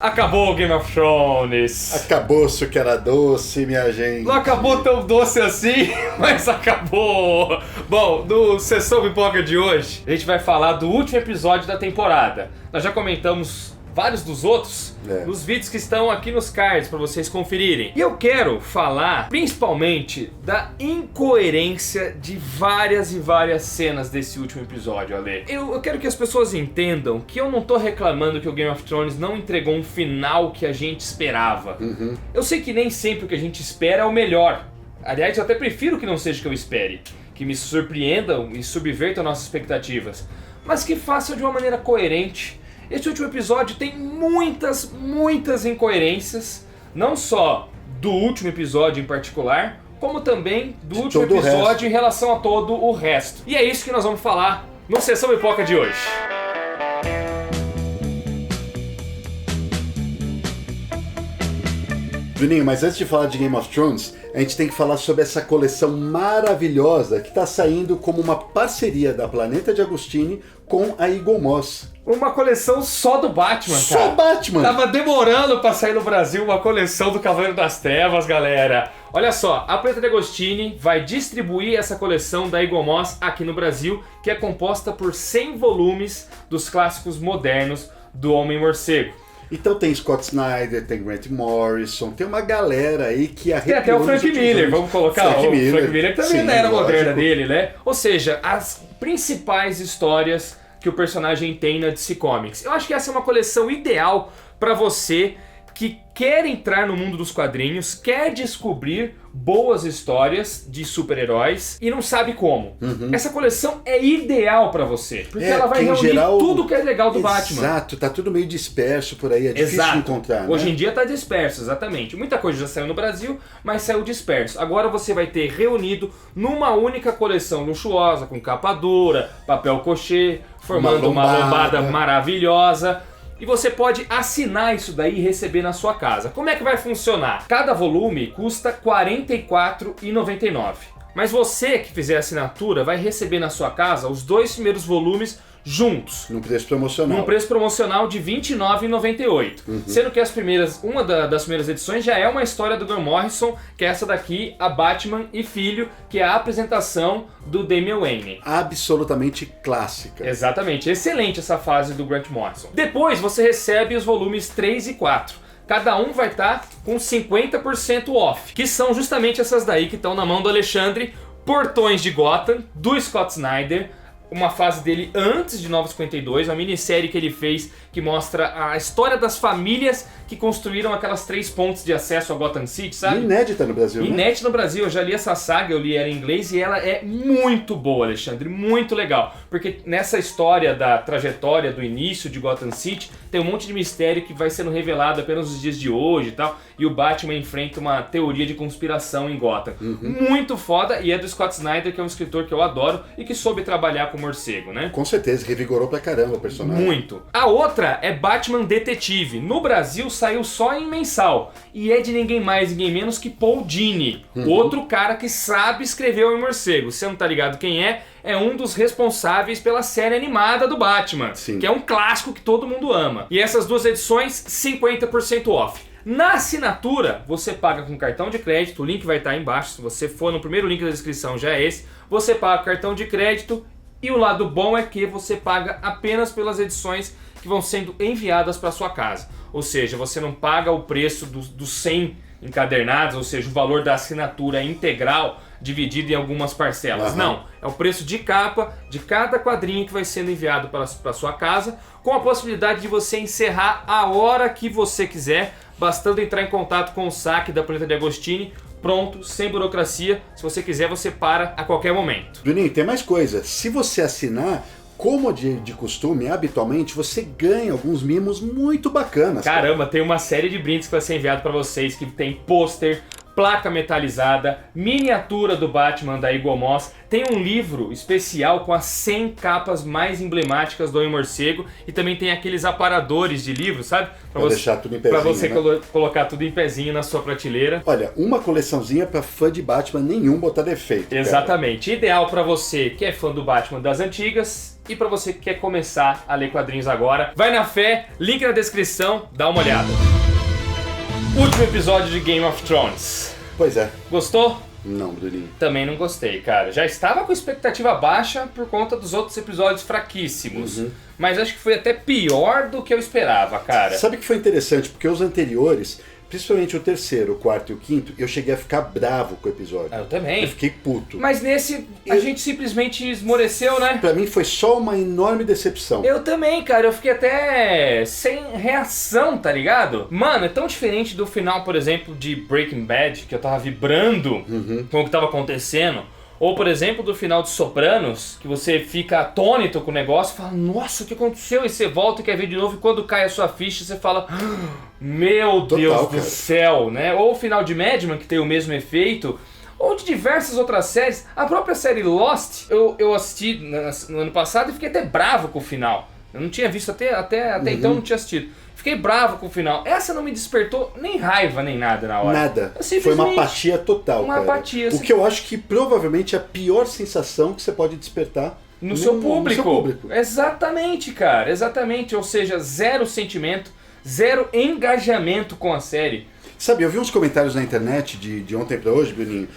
Acabou o Game of Thrones. Acabou-se que era doce, minha gente. Não acabou tão doce assim, mas acabou. Bom, no Sessão Pipoca de hoje, a gente vai falar do último episódio da temporada. Nós já comentamos vários dos outros nos vídeos que estão aqui nos cards para vocês conferirem. E eu quero falar principalmente da incoerência de várias e várias cenas desse último episódio, Ale. Eu quero que as pessoas entendam que eu não tô reclamando que o Game of Thrones não entregou um final que a gente esperava. Eu sei que nem sempre o que a gente espera é o melhor. Aliás, eu até prefiro que não seja o que eu espere. Que me surpreendam e subvertam nossas expectativas. Mas que façam de uma maneira coerente. Esse último episódio tem muitas incoerências, não só do último episódio em particular, como também do último episódio em relação a todo o resto. E é isso que nós vamos falar no Sessão Pipoca de hoje. Juninho, mas antes de falar de Game of Thrones, a gente tem que falar sobre essa coleção maravilhosa que está saindo como uma parceria da Planeta de Agostini com a Eagle Moss. Uma coleção só do Batman, cara. Só Batman! Tava demorando pra sair no Brasil uma coleção do Cavaleiro das Trevas, galera. Olha só, a Planeta de Agostini vai distribuir essa coleção da Eagle Moss aqui no Brasil, que é composta por 100 volumes dos clássicos modernos do Homem-Morcego. Então tem Scott Snyder, tem Grant Morrison, tem uma galera aí que arrepiou. Tem até o Frank Miller, vamos colocar. Frank Miller também sim, da era lógico. moderna dele, né? Ou seja, as principais histórias que o personagem tem na DC Comics. Eu acho que essa é uma coleção ideal pra você que quer entrar no mundo dos quadrinhos, quer descobrir boas histórias de super-heróis e não sabe como. Essa coleção é ideal pra você, porque ela vai reunir tudo que é legal do Batman. Exato, tá tudo meio disperso por aí, é difícil de encontrar, né? Hoje em dia tá disperso, exatamente. Muita coisa já saiu no Brasil, mas saiu disperso. Agora você vai ter reunido numa única coleção luxuosa, com capa dura, papel crochê, formando uma lombada maravilhosa. E você pode assinar isso daí e receber na sua casa. Como é que vai funcionar? Cada volume custa R$ 44,99. Mas você que fizer a assinatura vai receber na sua casa os 2 primeiros volumes juntos. Num preço promocional. Num preço promocional de R$ 29,98. Sendo que uma das primeiras edições já é uma história do Grant Morrison, que é essa daqui, a Batman e Filho, que é a apresentação do Damian Wayne. Absolutamente clássica. Exatamente, excelente essa fase do Grant Morrison. Depois você recebe os volumes 3 e 4. Cada um vai estar com 50% off, que são justamente essas daí que estão na mão do Alexandre, Portões de Gotham, do Scott Snyder, uma fase dele antes de 952, uma minissérie que ele fez que mostra a história das famílias que construíram aquelas 3 pontes de acesso a Gotham City, sabe? Inédita no Brasil, né? Inédita no Brasil, eu já li essa saga, eu li ela em inglês e ela é muito boa, Alexandre, muito legal. Porque nessa história da trajetória do início de Gotham City, tem um monte de mistério que vai sendo revelado apenas nos dias de hoje e tal, e o Batman enfrenta uma teoria de conspiração em Gotham. Muito foda, e é do Scott Snyder, que é um escritor que eu adoro e que soube trabalhar com o morcego, né? Com certeza, revigorou pra caramba o personagem. Muito. A outra é Batman Detetive. No Brasil saiu só em mensal. E é de ninguém mais, ninguém menos que Paul Dini. Outro cara que sabe escrever o morcego. Você não tá ligado quem é? É um dos responsáveis pela série animada do Batman. Sim. Que é um clássico que todo mundo ama. E essas 2 edições, 50% off. Na assinatura, você paga com cartão de crédito. O link vai estar aí embaixo. Se você for no primeiro link da descrição, já é esse. Você paga cartão de crédito. E o lado bom é que você paga apenas pelas edições que vão sendo enviadas para sua casa. Ou seja, você não paga o preço dos 100 encadernados, ou seja, o valor da assinatura integral dividido em algumas parcelas. Não, é o preço de capa de cada quadrinho que vai sendo enviado para sua casa, com a possibilidade de você encerrar a hora que você quiser, bastando entrar em contato com o saque da Planeta de Agostini. Pronto, sem burocracia. Se você quiser, você para a qualquer momento. Juninho, tem mais coisa. Se você assinar, como de costume, habitualmente, você ganha alguns mimos muito bacanas. Caramba, tem uma série de brindes que vai ser enviado para vocês, que tem pôster, placa metalizada, miniatura do Batman da Eagle Moss, tem um livro especial com as 100 capas mais emblemáticas do Homem-Morcego e também tem aqueles aparadores de livros, sabe? Pra deixar tudo em pezinho, pra você né? colocar tudo em pezinho na sua prateleira. Olha, uma coleçãozinha pra fã de Batman nenhum botar defeito. Exatamente. Ideal pra você que é fã do Batman das antigas e pra você que quer começar a ler quadrinhos agora. Vai na fé, link na descrição, dá uma olhada. Último episódio de Game of Thrones. Pois é. Gostou? Não, Bruninho. Também não gostei, cara. Já estava com expectativa baixa por conta dos outros episódios fraquíssimos. Mas acho que foi até pior do que eu esperava, cara. Sabe que foi interessante? Porque os anteriores, principalmente o terceiro, o quarto e o quinto, eu cheguei a ficar bravo com o episódio. Eu também. Eu fiquei puto. Mas nesse, a gente simplesmente esmoreceu, né? Pra mim foi só uma enorme decepção. Eu também, cara. Eu fiquei até sem reação, tá ligado? Mano, é tão diferente do final, por exemplo, de Breaking Bad, que eu tava vibrando com o que tava acontecendo. Ou, por exemplo, do final de Sopranos, que você fica atônito com o negócio e fala, nossa, o que aconteceu? E você volta e quer ver de novo, e quando cai a sua ficha, você fala, meu Deus do céu, né? Ou o final de Mad Men, que tem o mesmo efeito, ou de diversas outras séries. A própria série Lost, eu assisti no ano passado e fiquei até bravo com o final. Eu não tinha visto, até então não tinha assistido. Fiquei bravo com o final. Essa não me despertou nem raiva, nem nada na hora. Nada. Foi uma apatia total, uma cara. apatia. O que eu acho que provavelmente é a pior sensação que você pode despertar no seu público. No seu público. Exatamente, cara. Exatamente. Ou seja, zero sentimento, zero engajamento com a série. Sabe, eu vi uns comentários na internet de ontem pra hoje, Bruninho.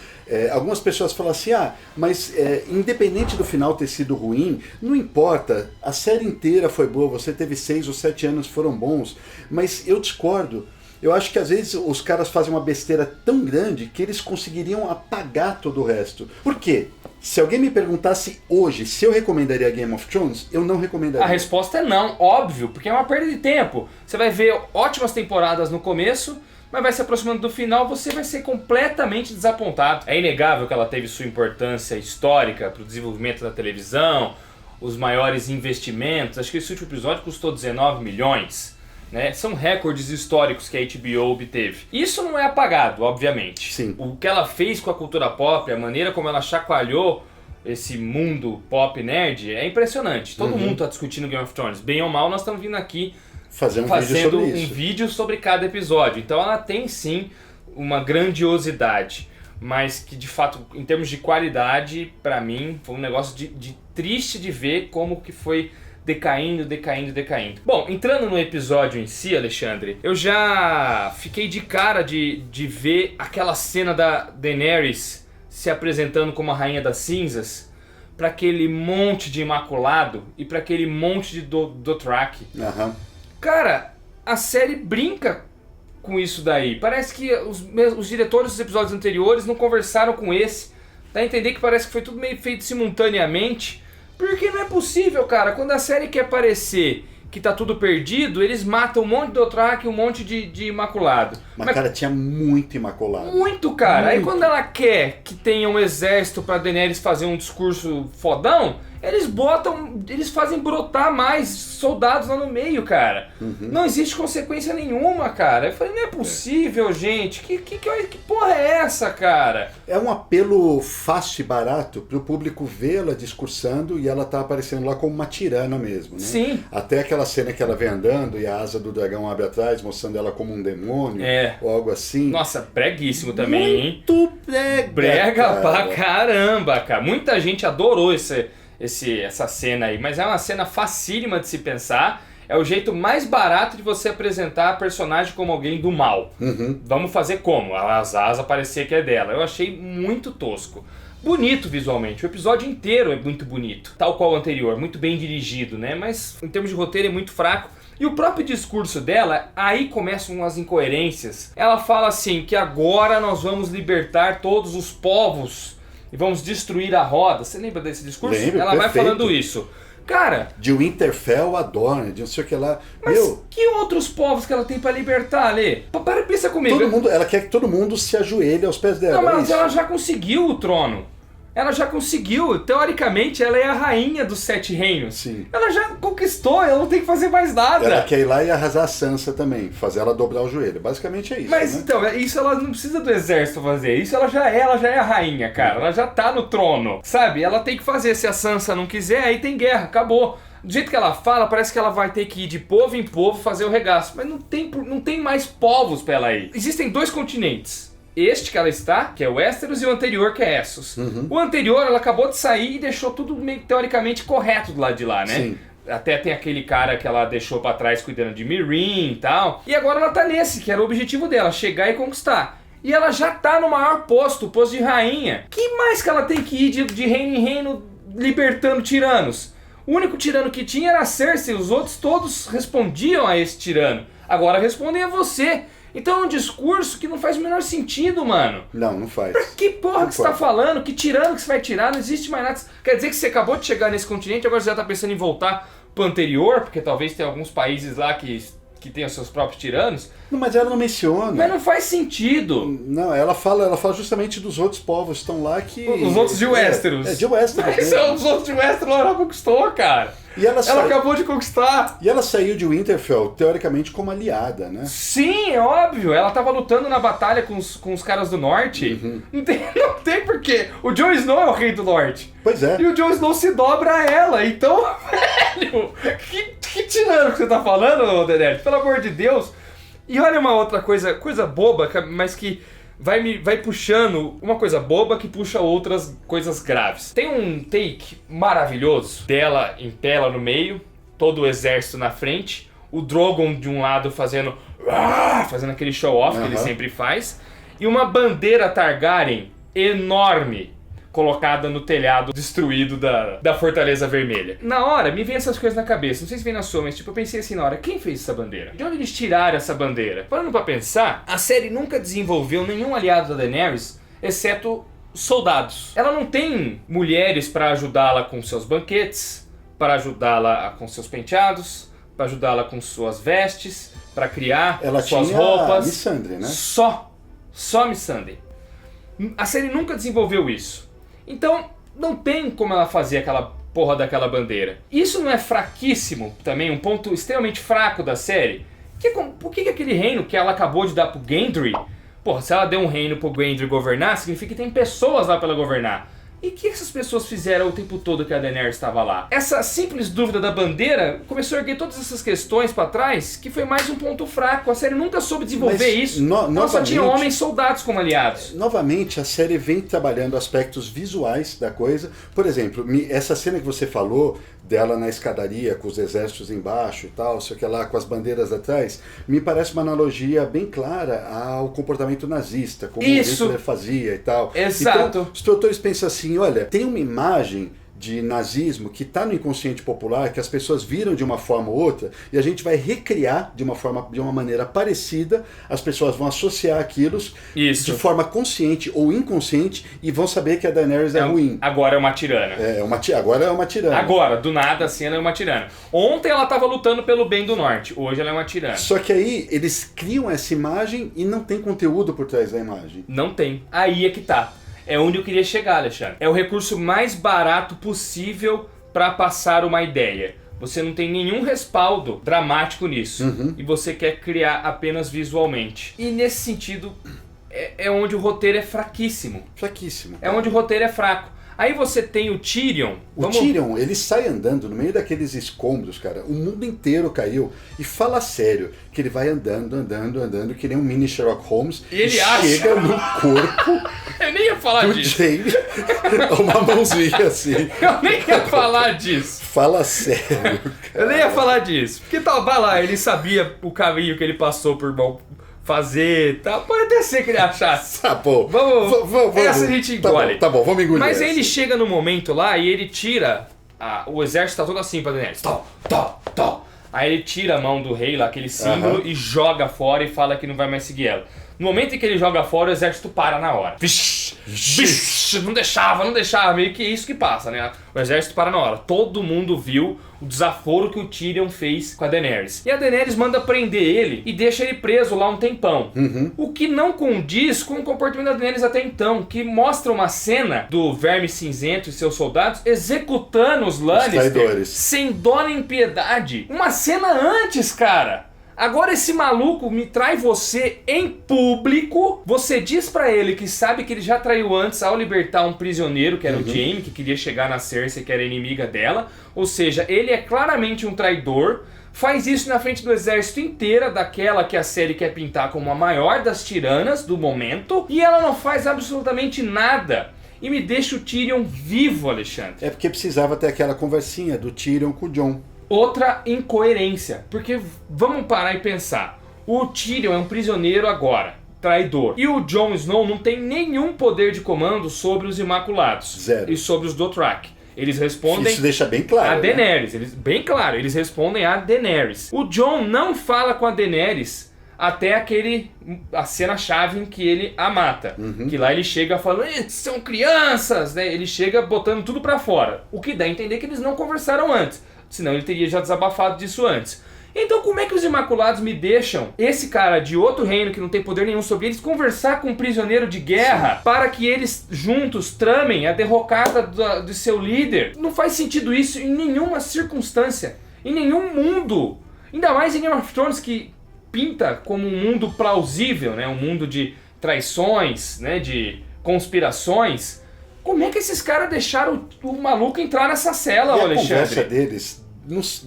Algumas pessoas falam assim, mas independente do final ter sido ruim, não importa, a série inteira foi boa, você teve 6 ou 7 anos, foram bons, mas eu discordo. Eu acho que às vezes os caras fazem uma besteira tão grande que eles conseguiriam apagar todo o resto. Por quê? Se alguém me perguntasse hoje se eu recomendaria Game of Thrones, eu não recomendaria. A resposta é não, óbvio, porque é uma perda de tempo. Você vai ver ótimas temporadas no começo, mas vai se aproximando do final, você vai ser completamente desapontado. É inegável que ela teve sua importância histórica para o desenvolvimento da televisão, os maiores investimentos. Acho que esse último episódio custou 19 milhões. Né? São recordes históricos que a HBO obteve. Isso não é apagado, obviamente. Sim. O que ela fez com a cultura pop, a maneira como ela chacoalhou esse mundo pop nerd, é impressionante. Todo mundo está discutindo Game of Thrones. Bem ou mal, nós estamos vindo aqui fazendo um vídeo sobre cada episódio. Então ela tem sim uma grandiosidade, mas que de fato, em termos de qualidade, pra mim, foi um negócio de triste de ver como que foi decaindo. Bom, entrando no episódio em si, Alexandre, eu já fiquei de cara de ver aquela cena da Daenerys se apresentando como a Rainha das Cinzas pra aquele monte de Imaculado e pra aquele monte de Dothraki. Cara, a série brinca com isso daí. Parece que os diretores dos episódios anteriores não conversaram com esse. Dá a entender que parece que foi tudo meio feito simultaneamente. Porque não é possível, cara. Quando a série quer parecer que tá tudo perdido, eles matam um monte de Dothraki e um monte de Imaculado. Mas, cara, tinha muito Imaculado. Muito, cara. Muito. Aí quando ela quer que tenha um exército pra Daenerys fazer um discurso fodão, eles fazem brotar mais soldados lá no meio, cara. Não existe consequência nenhuma, cara. Eu falei, não é possível, gente. Que porra é essa, cara? É um apelo fácil e barato pro público ver ela discursando e ela tá aparecendo lá como uma tirana mesmo, né? Sim. Até aquela cena que ela vem andando e a asa do dragão abre atrás, mostrando ela como um demônio, ou algo assim. Nossa, breguíssimo também, hein? Muito brega. Brega pra caramba, cara. Muita gente adorou essa cena aí, mas é uma cena facílima de se pensar. É o jeito mais barato de você apresentar a personagem como alguém do mal. Vamos fazer como? A asa parecer que é dela. Eu achei muito tosco. Bonito visualmente, o episódio inteiro é muito bonito. Tal qual o anterior, muito bem dirigido, né? Mas em termos de roteiro é muito fraco. E o próprio discurso dela, aí começam as incoerências. Ela fala assim, que agora nós vamos libertar todos os povos e vamos destruir a roda. Você lembra desse discurso? Lembro, ela perfeito. vai falando isso. Cara... De Winterfell a Dorne, de não sei o que lá. Mas que outros povos que ela tem pra libertar, Lê? Para e pensa comigo. Ela quer que todo mundo se ajoelhe aos pés dela. Não, mas ela já conseguiu o trono. Ela já conseguiu, teoricamente, ela é a rainha dos 7 reinos. Sim. Ela já conquistou, ela não tem que fazer mais nada. Ela quer ir lá e arrasar a Sansa também, fazer ela dobrar o joelho. Basicamente é isso. Mas né? então, isso ela não precisa do exército fazer. Isso ela já é a rainha, cara. Ela já tá no trono, sabe? Ela tem que fazer. Se a Sansa não quiser, aí tem guerra, acabou. Do jeito que ela fala, parece que ela vai ter que ir de povo em povo fazer o regaço. Mas não tem mais povos pra ela ir. Existem 2 continentes. Este que ela está, que é o Westeros, e o anterior, que é Essos. O anterior, ela acabou de sair e deixou tudo meio teoricamente correto do lado de lá, né? Sim. Até tem aquele cara que ela deixou pra trás cuidando de Meereen e tal. E agora ela tá nesse, que era o objetivo dela, chegar e conquistar. E ela já tá no maior posto, o posto de rainha. Que mais que ela tem que ir de reino em reino libertando tiranos? O único tirano que tinha era a Cersei, os outros todos respondiam a esse tirano. Agora respondem a você. Então é um discurso que não faz o menor sentido, mano. Não faz. Que porra que você tá falando? Que tirano que você vai tirar? Não existe mais nada. Quer dizer que você acabou de chegar nesse continente, agora você já tá pensando em voltar pro anterior? Porque talvez tenha alguns países lá que tenham seus próprios tiranos. Não, mas ela não menciona. Mas não faz sentido. Não, ela fala justamente dos outros povos que estão lá que... Os outros de Westeros. De Westeros. Mas os outros de Westeros ela conquistou, cara. E ela acabou de conquistar. E ela saiu de Winterfell, teoricamente, como aliada, né? Sim, é óbvio. Ela tava lutando na batalha com os caras do norte. Não tem porquê. O Jon Snow é o rei do norte. Pois é. E o Jon Snow se dobra a ela. Então, velho, que tirano que você tá falando, Dedé? Pelo amor de Deus. E olha uma outra coisa boba, mas que vai puxando uma coisa boba que puxa outras coisas graves. Tem um take maravilhoso dela em tela no meio, todo o exército na frente, o Drogon de um lado fazendo aquele show-off que ele sempre faz, e uma bandeira Targaryen enorme colocada no telhado destruído da Fortaleza Vermelha. Na hora, me vem essas coisas na cabeça. Não sei se vem na sua, mas eu pensei assim na hora, quem fez essa bandeira? De onde eles tiraram essa bandeira? Parando pra pensar, a série nunca desenvolveu nenhum aliado da Daenerys, exceto soldados. Ela não tem mulheres pra ajudá-la com seus banquetes, para ajudá-la com seus penteados, para ajudá-la com suas vestes, pra criar suas roupas. Missandei, né? Só Missandei. A série nunca desenvolveu isso. Então, não tem como ela fazer aquela porra daquela bandeira. Isso não é fraquíssimo também, um ponto extremamente fraco da série? Por que aquele reino que ela acabou de dar pro Gendry, porra, se ela deu um reino pro Gendry governar, significa que tem pessoas lá pra ela governar. E o que essas pessoas fizeram o tempo todo que a Daenerys estava lá? Essa simples dúvida da bandeira começou a erguer todas essas questões pra trás, que foi mais um ponto fraco. A série nunca soube desenvolver isso. Ela só tinha homens soldados como aliados. Novamente, a série vem trabalhando aspectos visuais da coisa. Por exemplo, essa cena que você falou, dela na escadaria, com os exércitos embaixo e tal, sei que lá, com as bandeiras atrás, me parece uma analogia bem clara ao comportamento nazista, como o Hitler fazia e tal. Exato. Então, os produtores pensam assim, olha, tem uma imagem de nazismo que está no inconsciente popular, que as pessoas viram de uma forma ou outra, e a gente vai recriar de uma maneira parecida, as pessoas vão associar aquilo de forma consciente ou inconsciente e vão saber que a Daenerys é ruim. Agora é uma tirana. Agora é uma tirana. Agora, do nada, assim, ela é uma tirana. Ontem ela estava lutando pelo bem do norte, hoje ela é uma tirana. Só que aí eles criam essa imagem e não tem conteúdo por trás da imagem. Não tem. Aí é que tá. É onde eu queria chegar, Alexandre. É o recurso mais barato possível para passar uma ideia. Você não tem nenhum respaldo dramático nisso. E você quer criar apenas visualmente. E nesse sentido, é onde o roteiro é fraquíssimo. Fraquíssimo. É onde o roteiro é fraco. Aí você tem o Tyrion. Tyrion, ele sai andando no meio daqueles escombros, cara. O mundo inteiro caiu. E fala sério, que ele vai andando, que nem um mini Sherlock Holmes. E ele chega no corpo eu nem ia falar do disso. Jaime, uma mãozinha assim. Eu nem ia falar disso. Fala sério, cara. Eu nem ia falar disso. Porque vai lá, ele sabia o caminho que ele passou por fazer, tá? Pode até ser que ele achasse. Tá bom. Vamos. Essa a gente engole. Tá bom, vamos engolir. Mas aí ele chega no momento lá e ele tira. O exército tá todo assim pra Daenerys. Aí ele tira a mão do rei lá, aquele símbolo, e joga fora e fala que não vai mais seguir ela. No momento em que ele joga fora, o exército para na hora. Vixe, não deixava, meio que é isso que passa, né? O exército para na hora. Todo mundo viu o desaforo que o Tyrion fez com a Daenerys. E a Daenerys manda prender ele e deixa ele preso lá um tempão. O que não condiz com o comportamento da Daenerys até então, que mostra uma cena do Verme Cinzento e seus soldados executando os Lannister sem dó nem piedade. Uma cena antes, cara. Agora esse maluco me trai você em público. Você diz pra ele que sabe que ele já traiu antes ao libertar um prisioneiro, que era o Jaime, que queria chegar na Cersei, que era inimiga dela. Ou seja, ele é claramente um traidor. Faz isso na frente do exército inteira, daquela que a série quer pintar como a maior das tiranas do momento. E ela não faz absolutamente nada. E me deixa o Tyrion vivo, Alexandre. É porque precisava ter aquela conversinha do Tyrion com o Jon. Outra incoerência, porque vamos parar e pensar. O Tyrion é um prisioneiro agora, traidor. E o Jon Snow não tem nenhum poder de comando sobre os Imaculados. Zero. E sobre os Dothraki. Eles respondem... Isso deixa bem claro, a Daenerys. Bem claro, eles respondem a Daenerys. O Jon não fala com a Daenerys até a cena-chave em que ele a mata. Que lá ele chega falando, são crianças, né? Ele chega botando tudo pra fora. O que dá a entender que eles não conversaram antes. Senão ele teria já desabafado disso antes. Então como é que os Imaculados me deixam esse cara de outro reino que não tem poder nenhum sobre eles conversar com um prisioneiro de guerra para que eles juntos tramem a derrocada do seu líder? Não faz sentido isso em nenhuma circunstância, em nenhum mundo. Ainda mais em Game of Thrones, que pinta como um mundo plausível, né? Um mundo de traições, né? De conspirações. Como é que esses caras deixaram o maluco entrar nessa cela, e Alexandre? A conversa deles,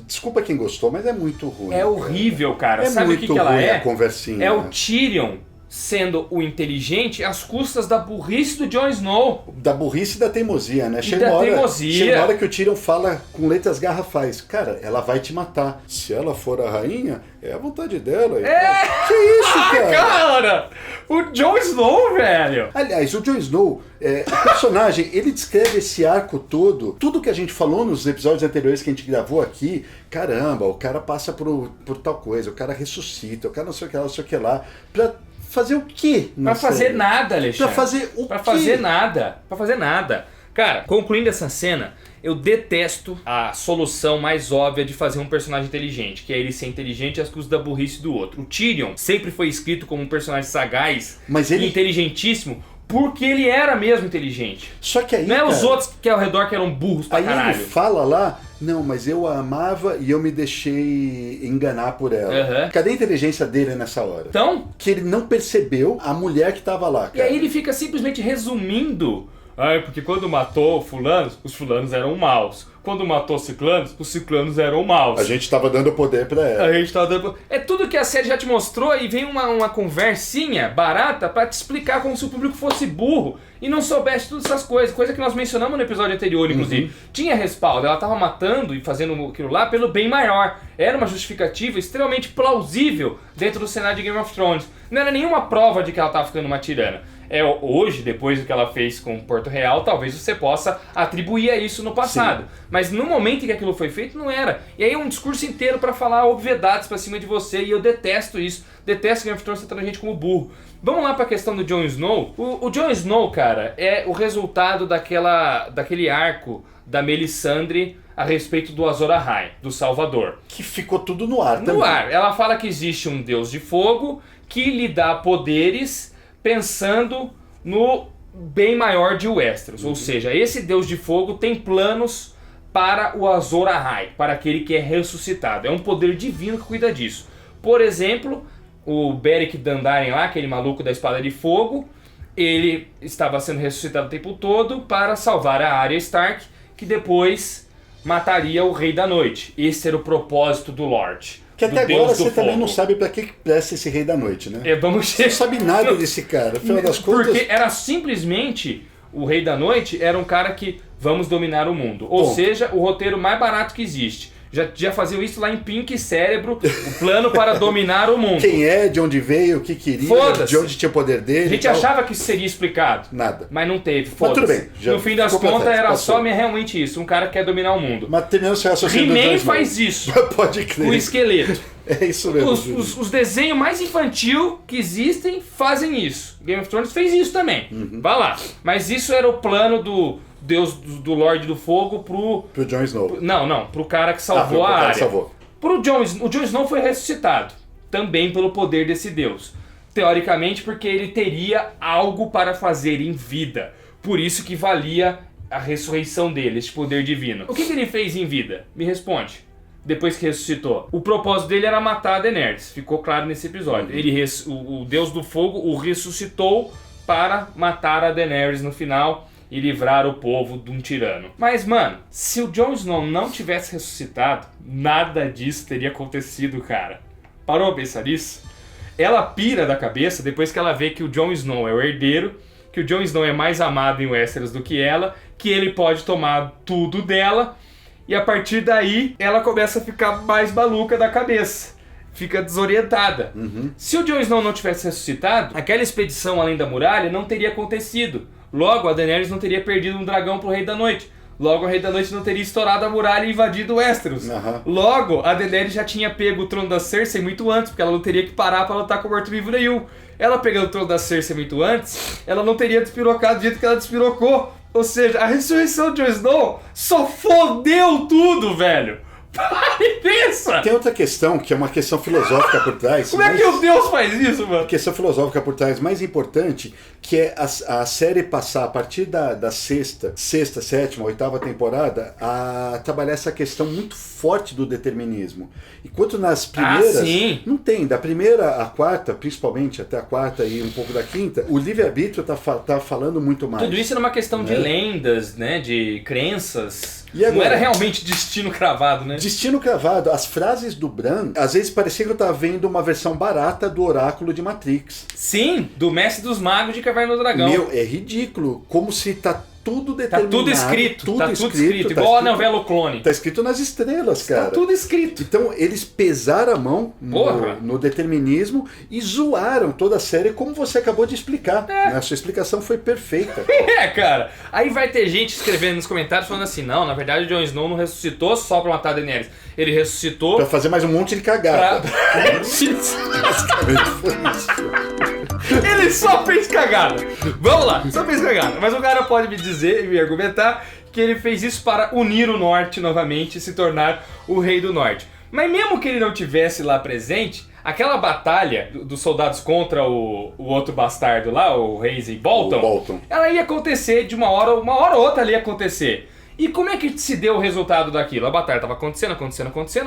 desculpa quem gostou, mas é muito ruim. É horrível, cara. Sabe muito o que ela ruim é? A conversinha. É o Tyrion sendo o inteligente às custas da burrice do Jon Snow. Da burrice e da teimosia, né? Chega uma hora que o Tyrion fala com letras garrafais. Cara, ela vai te matar. Se ela for a rainha, é a vontade dela. Que isso, cara? Cara! O Jon Snow, velho! Aliás, o Jon Snow, o personagem, ele descreve esse arco todo. Tudo que a gente falou nos episódios anteriores que a gente gravou aqui. Caramba, o cara passa por tal coisa, o cara ressuscita, o cara não sei o que lá. Pra fazer o quê? Pra fazer nada, Alexandre. Pra fazer o quê? Pra fazer nada. Cara, concluindo essa cena, eu detesto a solução mais óbvia de fazer um personagem inteligente, que é ele ser inteligente às custas da burrice do outro. O Tyrion sempre foi escrito como um personagem sagaz e inteligentíssimo, porque ele era mesmo inteligente. Só que aí, não é os outros que ao redor que eram burros pra caralho. Aí ele fala lá, não, mas eu a amava e eu me deixei enganar por ela. Cadê a inteligência dele nessa hora? Então? Que ele não percebeu a mulher que tava lá, cara. E aí ele fica simplesmente resumindo. Porque quando matou fulanos, os fulanos eram maus. Quando matou ciclanos, os ciclanos eram maus. A gente tava dando poder pra ela. É tudo que a série já te mostrou e vem uma conversinha barata pra te explicar como se o público fosse burro e não soubesse todas essas coisas. Coisa que nós mencionamos no episódio anterior, inclusive. Tinha respaldo, ela tava matando e fazendo aquilo lá pelo bem maior. Era uma justificativa extremamente plausível dentro do cenário de Game of Thrones. Não era nenhuma prova de que ela tava ficando uma tirana. Hoje, depois do que ela fez com Porto Real, talvez você possa atribuir a isso no passado. Sim. Mas no momento em que aquilo foi feito, não era. E aí é um discurso inteiro pra falar obviedades pra cima de você, e eu detesto isso. Detesto Game of Thrones tratando a gente como burro. Vamos lá pra questão do Jon Snow. O Jon Snow, cara, é o resultado daquele arco da Melisandre a respeito do Azor Ahai, do Salvador. Que ficou tudo no ar também. No ar. Ela fala que existe um deus de fogo que lhe dá poderes pensando no bem maior de Westeros. Ou seja, esse deus de fogo tem planos para o Azor Ahai, para aquele que é ressuscitado. É um poder divino que cuida disso. Por exemplo, o Beric Dondarrion lá, aquele maluco da espada de fogo, ele estava sendo ressuscitado o tempo todo para salvar a Arya Stark, que depois mataria o Rei da Noite. Esse era o propósito do Lorde. Que até agora você também não sabe pra que presta esse Rei da Noite, né? Você não sabe nada desse cara, afinal das contas. Porque era simplesmente, o Rei da Noite era um cara que vamos dominar o mundo. Ou seja, o roteiro mais barato que existe. Já faziam isso lá em Pink Cérebro, o plano para dominar o mundo. Quem é, de onde veio, o que queria, Foda-se. de onde tinha o poder dele. A gente achava que isso seria explicado. Nada. Mas não teve, Mas foda-se. tudo bem, já No fim das ficou pra contas trás, era passou. só realmente isso, um cara que quer dominar o mundo. Mas terminando esse raciocínio do He-Man Jon Snow. faz isso, Pode crer. com o esqueleto. É isso mesmo. Os desenhos mais infantil que existem fazem isso. Game of Thrones fez isso também. Vai lá. Mas isso era o plano do Deus do Lorde do Fogo Pro Jon Snow. Não, pro cara que salvou pro a cara que área. salvou. O Jon Snow foi ressuscitado. Também pelo poder desse Deus. Teoricamente porque ele teria algo para fazer em vida. Por isso que valia a ressurreição dele, esse poder divino. O que ele fez em vida? Me responde. Depois que ressuscitou. O propósito dele era matar a Daenerys. Ficou claro nesse episódio. O Deus do Fogo o ressuscitou para matar a Daenerys no final e livrar o povo de um tirano. Mas, mano, se o Jon Snow não tivesse ressuscitado, nada disso teria acontecido, cara. Parou a pensar nisso? Ela pira da cabeça depois que ela vê que o Jon Snow é o herdeiro, que o Jon Snow é mais amado em Westeros do que ela, que ele pode tomar tudo dela. E a partir daí, ela começa a ficar mais maluca da cabeça. Fica desorientada. Se o Jon Snow não tivesse ressuscitado, aquela expedição além da muralha não teria acontecido. Logo, a Daenerys não teria perdido um dragão pro Rei da Noite. Logo, o Rei da Noite não teria estourado a muralha e invadido Westeros. Logo, a Daenerys já tinha pego o trono da Cersei muito antes, porque ela não teria que parar pra lutar com o morto-vivo nenhum. Ela pegando o trono da Cersei muito antes, ela não teria despirocado do jeito que ela despirocou. Ou seja, a ressurreição de Jon Snow só fodeu tudo, velho. Para e pensa! Tem outra questão, que é uma questão filosófica por trás. Como é que o Deus faz isso, mano? A questão filosófica por trás mais importante, que é a série passar a partir da sexta, sétima, oitava temporada a trabalhar essa questão muito forte do determinismo. Enquanto nas primeiras, não tem. Da primeira à quarta, principalmente até a quarta e um pouco da quinta, o livre-arbítrio tá falando muito mais. Tudo isso era uma questão de lendas, né? De crenças. E agora? Não era realmente destino cravado, né? Destino cravado. As frases do Bran, às vezes parecia que eu tava vendo uma versão barata do oráculo de Matrix. Sim, do Mestre dos Magos de Caverna do Dragão. Meu, é ridículo. Como se tá tudo determinado. Tá tudo escrito. Igual a novela O Clone. Tá escrito nas estrelas, cara. Tá tudo escrito. Então eles pesaram a mão no determinismo e zoaram toda a série, como você acabou de explicar. A sua explicação foi perfeita. Cara. Aí vai ter gente escrevendo nos comentários falando assim, não, na verdade o Jon Snow não ressuscitou só pra matar a Daenerys. Ele ressuscitou pra fazer mais um monte de cagada. Basicamente foi isso. Ele só fez cagada. Vamos lá, só fez cagada. Mas o cara pode me dizer e me argumentar que ele fez isso para unir o Norte novamente e se tornar o Rei do Norte. Mas mesmo que ele não tivesse lá presente, aquela batalha dos soldados contra o outro bastardo lá, o Ramsay Bolton, ela ia acontecer de uma hora ou outra ali ia acontecer. E como é que se deu o resultado daquilo? A batalha estava acontecendo,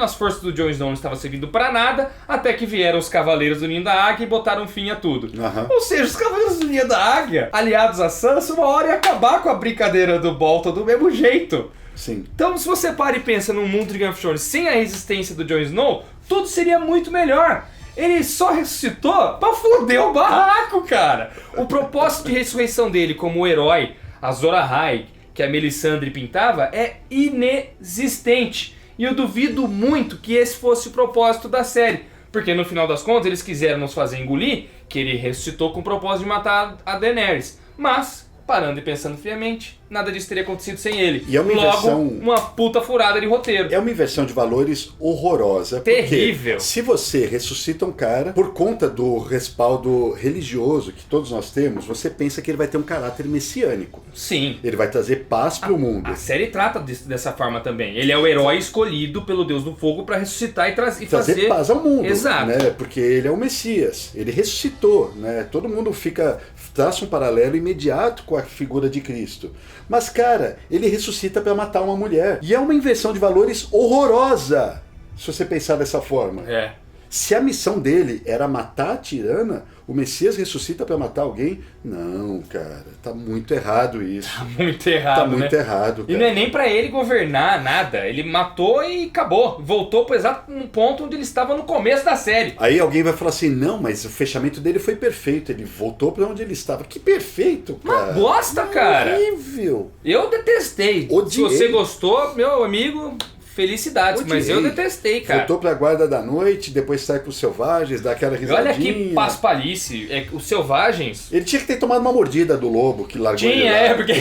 as forças do Jon Snow não estavam servindo pra nada, até que vieram os Cavaleiros do Ninho da Águia e botaram fim a tudo. Ou seja, os Cavaleiros do Ninho da Águia, aliados a Sansa, uma hora ia acabar com a brincadeira do Bolton do mesmo jeito. Sim. Então, se você para e pensa num mundo de Game of Thrones sem a resistência do Jon Snow, tudo seria muito melhor. Ele só ressuscitou pra foder o barraco, cara. O propósito de ressurreição dele como herói, Azor Ahai, que a Melisandre pintava, é inexistente. E eu duvido muito que esse fosse o propósito da série. Porque no final das contas eles quiseram nos fazer engolir que ele ressuscitou com o propósito de matar a Daenerys. Mas, parando e pensando friamente, nada disso teria acontecido sem ele. E é uma Logo, uma puta furada de roteiro. É uma inversão de valores horrorosa. Terrível. Porque se você ressuscita um cara, por conta do respaldo religioso que todos nós temos, você pensa que ele vai ter um caráter messiânico. Sim. Ele vai trazer paz pro mundo. A série trata dessa forma também. Ele é o herói escolhido pelo Deus do Fogo pra ressuscitar e trazer paz ao mundo. Exato. Né? Porque ele é o Messias. Ele ressuscitou. Né? Todo mundo traça um paralelo imediato com a figura de Cristo. Mas, cara, ele ressuscita para matar uma mulher. E é uma inversão de valores horrorosa, se você pensar dessa forma. É. Se a missão dele era matar a tirana, o Messias ressuscita para matar alguém? Não, cara, tá muito errado isso. Tá muito errado, Tá muito errado, cara. E não é nem pra ele governar nada. Ele matou e acabou. Voltou pro exato ponto onde ele estava no começo da série. Aí alguém vai falar assim, não, mas o fechamento dele foi perfeito. Ele voltou pra onde ele estava. Que perfeito, cara. Uma bosta, cara. Horrível. Eu detestei. Odiei. Se você gostou, meu amigo, felicidades, mas eu detestei, cara. Voltou pra Guarda da Noite, depois sai com os Selvagens, dá aquela risadinha. Olha que paspalhice, os Selvagens... Ele tinha que ter tomado uma mordida do lobo que largou ele lá. Porque...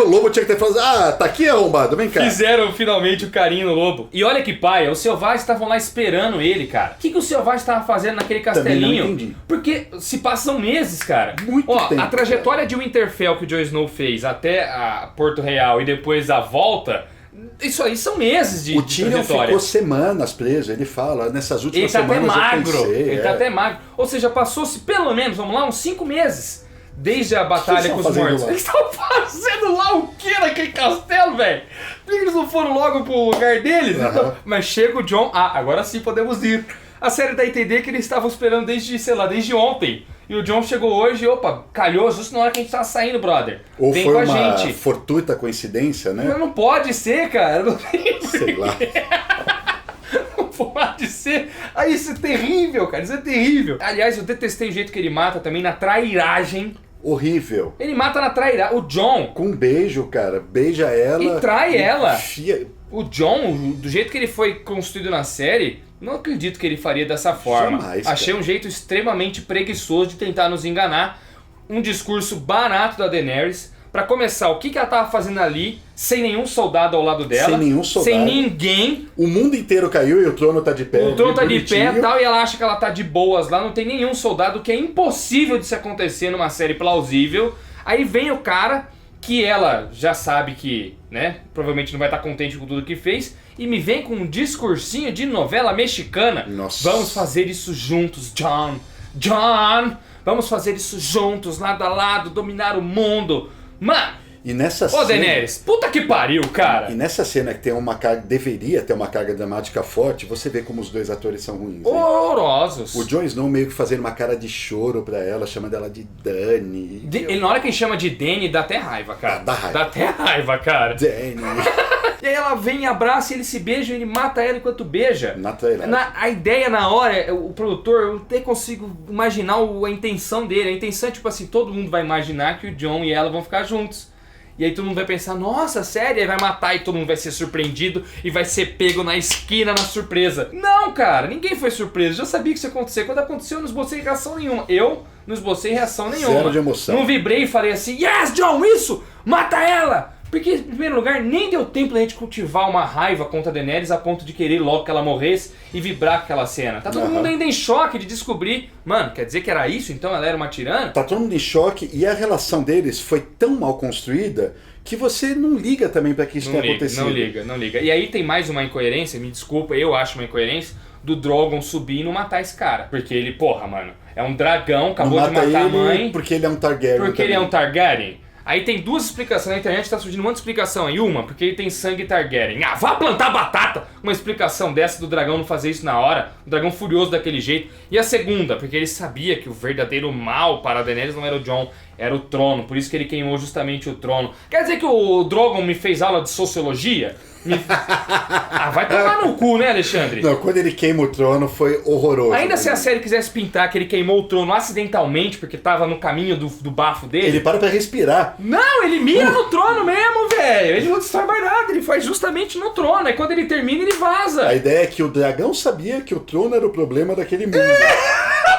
O lobo tinha que ter falado, tá aqui arrombado, vem cá. Fizeram finalmente o carinho no lobo. E olha que paia, os Selvagens estavam lá esperando ele, cara. O que os Selvagens estavam fazendo naquele castelinho? Também não entendi. Porque se passam meses, cara. Muito tempo. A trajetória de Winterfell que o Jon Snow fez até a Porto Real e depois a volta... Isso aí são meses de trajetória. O Tyrion ficou semanas preso, ele fala, nessas últimas semanas ele tá até magro, eu pensei, ele tá até magro. Ou seja, passou-se pelo menos, vamos lá, uns 5 meses desde a batalha com os mortos. Eles estão fazendo lá o que naquele castelo, velho? Por que eles não foram logo pro lugar deles? Então, mas chega o Jon, agora sim podemos ir. A série dá a entender que eles estavam esperando desde, sei lá, desde ontem. E o Jon chegou hoje e, opa, calhou justo na hora que a gente tava saindo, brother. Ou vem foi com a uma gente. fortuita coincidência, né? Mas não pode ser, cara. Não tem Sei lá. Não pode ser. Aí isso é terrível, cara. Isso é terrível. Aliás, eu detestei o jeito que ele mata também na trairagem. Horrível. Ele mata na trairagem. O Jon... Com um beijo, cara. Beija ela. E trai ela. Enfia... O Jon, do jeito que ele foi construído na série... Não acredito que ele faria dessa forma. Jamais, Achei um jeito extremamente preguiçoso de tentar nos enganar. Um discurso barato da Daenerys. Pra começar, o que ela tava fazendo ali, sem nenhum soldado ao lado dela. Sem nenhum soldado. Sem ninguém. O mundo inteiro caiu e o trono tá de pé. O trono tá de pé e tal, e ela acha que ela tá de boas lá. Não tem nenhum soldado, que é impossível de se acontecer numa série plausível. Aí vem o cara, que ela já sabe que, né, provavelmente não vai estar contente com tudo que fez. E me vem com um discursinho de novela mexicana. Nossa. Vamos fazer isso juntos, Jon. Jon! Vamos fazer isso juntos, lado a lado, dominar o mundo. Mano! E nessa cena... Daenerys, puta que pariu, cara! E nessa cena que tem uma carga, deveria ter uma carga dramática forte, você vê como os dois atores são ruins. Horrorosos. O Jon Snow meio que fazendo uma cara de choro pra ela, chamando ela de Dany. Ele, na hora que ele chama de Dany, dá até raiva, cara. Dá raiva. Dá até raiva, cara. Dany. E aí ela vem, abraça, ele se beija e ele mata ela enquanto beija. Na trairagem. A ideia na hora, o produtor, eu até consigo imaginar a intenção dele. A intenção é tipo assim, todo mundo vai imaginar que o Jon e ela vão ficar juntos. E aí todo mundo vai pensar, nossa, sério? Aí vai matar e todo mundo vai ser surpreendido e vai ser pego na esquina na surpresa. Não, cara, ninguém foi surpreso. Já sabia que isso ia acontecer. Quando aconteceu, eu não esbocei reação nenhuma. Eu não esbocei reação nenhuma. Zero de emoção. Não vibrei e falei assim, yes, Jon, isso! Mata ela! Porque, em primeiro lugar, nem deu tempo da gente cultivar uma raiva contra a Daenerys a ponto de querer logo que ela morresse e vibrar com aquela cena. Tá todo mundo ainda em choque de descobrir, mano, quer dizer que era isso? Então ela era uma tirana? Tá todo mundo em choque e a relação deles foi tão mal construída que você não liga também pra que isso tenha acontecido. Não liga. E aí tem mais uma incoerência, me desculpa, eu acho uma incoerência, do Drogon subir e não matar esse cara. Porque ele, porra, mano, é um dragão, acabou de matar a mãe. Porque ele é um Targaryen. Porque ele é um Targaryen. Aí tem duas explicações na internet, tá surgindo um monte de explicação aí. Uma, porque ele tem sangue Targaryen. Ah, vá plantar batata! Uma explicação dessa do dragão não fazer isso na hora. O dragão furioso daquele jeito. E a segunda, porque ele sabia que o verdadeiro mal para a Daenerys não era o Jon, era o trono. Por isso que ele queimou justamente o trono. Quer dizer que o Drogon me fez aula de sociologia? Vai tomar no cu, né, Alexandre? Não, quando ele queima o trono foi horroroso. Ainda se a série quisesse pintar que ele queimou o trono acidentalmente, porque tava no caminho do bafo dele... Ele para pra respirar. Não, ele mira no trono mesmo, velho. Ele não destrói mais nada, ele faz justamente no trono. Aí quando ele termina, ele vaza. A ideia é que o dragão sabia que o trono era o problema daquele mundo.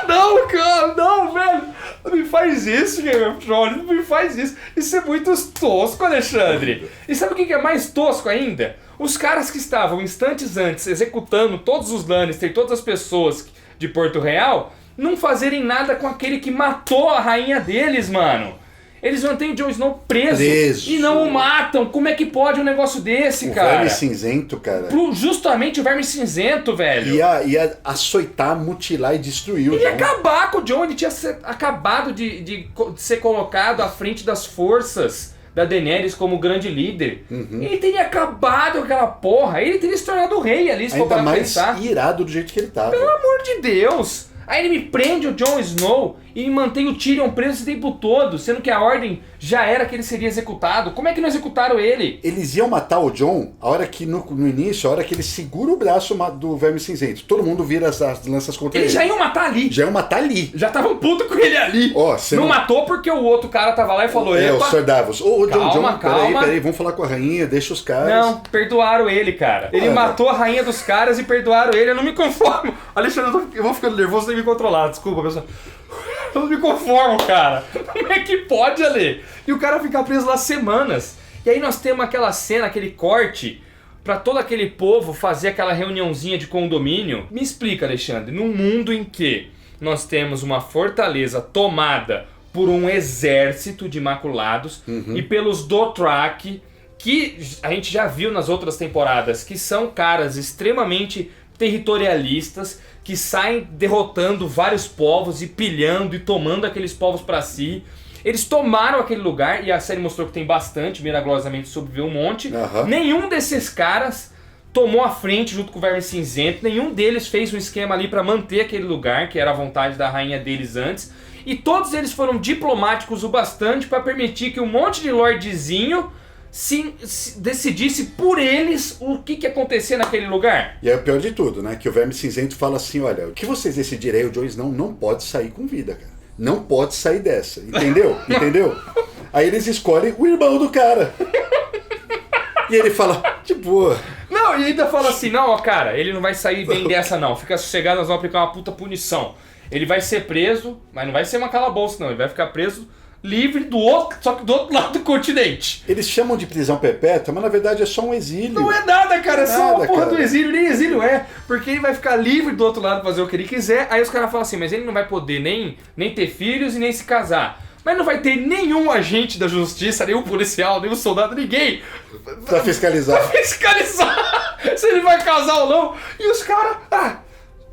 Não, cara, não, velho. Não me faz isso, Game of Thrones. Não me faz isso. Isso é muito tosco, Alexandre. E sabe o que é mais tosco ainda? Os caras que estavam instantes antes executando todos os Lannister e todas as pessoas de Porto Real não fazerem nada com aquele que matou a rainha deles, mano. Eles mantêm o Jon Snow preso e não o matam. Como é que pode um negócio desse, cara? O verme cinzento, cara. Justamente o verme cinzento, velho. Ia açoitar, mutilar e destruir o Ele ia acabar com o Jon. Ele tinha acabado de ser colocado à frente das forças da Daenerys como grande líder. Ele teria acabado com aquela porra. Ele teria se tornado o rei ali, se for ainda pra mais pensar. irado do jeito que ele tava. Pelo amor de Deus. Aí ele me prende o Jon Snow e mantém o Tyrion preso esse tempo todo, sendo que a ordem já era que ele seria executado. Como é que não executaram ele? Eles iam matar o Jon a hora que, no início, a hora que ele segura o braço do Verme Cinzento. Todo mundo vira as lanças contra ele. Eles já iam matar ali. Já iam matar ali. Já estavam puto com ele ali. Ó, não matou porque o outro cara tava lá e falou... o Sir Davos. Ô, Jon, calma. Peraí, vamos falar com a rainha, deixa os caras... Não, perdoaram ele, cara. Ele matou a rainha dos caras e perdoaram ele. Eu não me conformo. Alexandre, eu vou ficando nervoso sem me controlar. Desculpa, pessoal. Eu não me conformo, cara. Como é que pode, Ale? E o cara ficar preso lá semanas. E aí nós temos aquela cena, aquele corte, pra todo aquele povo fazer aquela reuniãozinha de condomínio. Me explica, Alexandre, num mundo em que nós temos uma fortaleza tomada por um exército de Imaculados e pelos Dothraki, que a gente já viu nas outras temporadas, que são caras extremamente territorialistas, que saem derrotando vários povos e pilhando e tomando aqueles povos pra si. Eles tomaram aquele lugar, e a série mostrou que tem bastante, miraculosamente sobreviveu um monte. Nenhum desses caras tomou a frente junto com o Verme Cinzento, nenhum deles fez um esquema ali pra manter aquele lugar, que era a vontade da rainha deles antes. E todos eles foram diplomáticos o bastante pra permitir que um monte de lordezinho se decidisse por eles o que acontecia naquele lugar. E é o pior de tudo, né? Que o Verme Cinzento fala assim, olha, o que vocês decidirem aí, o Jon Snow não pode sair com vida, cara. Não pode sair dessa, entendeu? Entendeu? Aí eles escolhem o irmão do cara. E ele fala, de boa. Não, e ainda fala assim, não, ó, cara, ele não vai sair bem dessa não, fica sossegado, nós vamos aplicar uma puta punição. Ele vai ser preso, mas não vai ser uma calabouço não, ele vai ficar preso livre do outro, só que do outro lado do continente. Eles chamam de prisão perpétua, mas na verdade é só um exílio. Não é nada, cara, é só uma porra cara. do exílio, nem exílio é, porque ele vai ficar livre do outro lado pra fazer o que ele quiser, aí os caras falam assim, mas ele não vai poder nem ter filhos e nem se casar. Mas não vai ter nenhum agente da justiça, nenhum policial, nenhum soldado, ninguém pra fiscalizar. Pra fiscalizar se ele vai casar ou não. E os caras,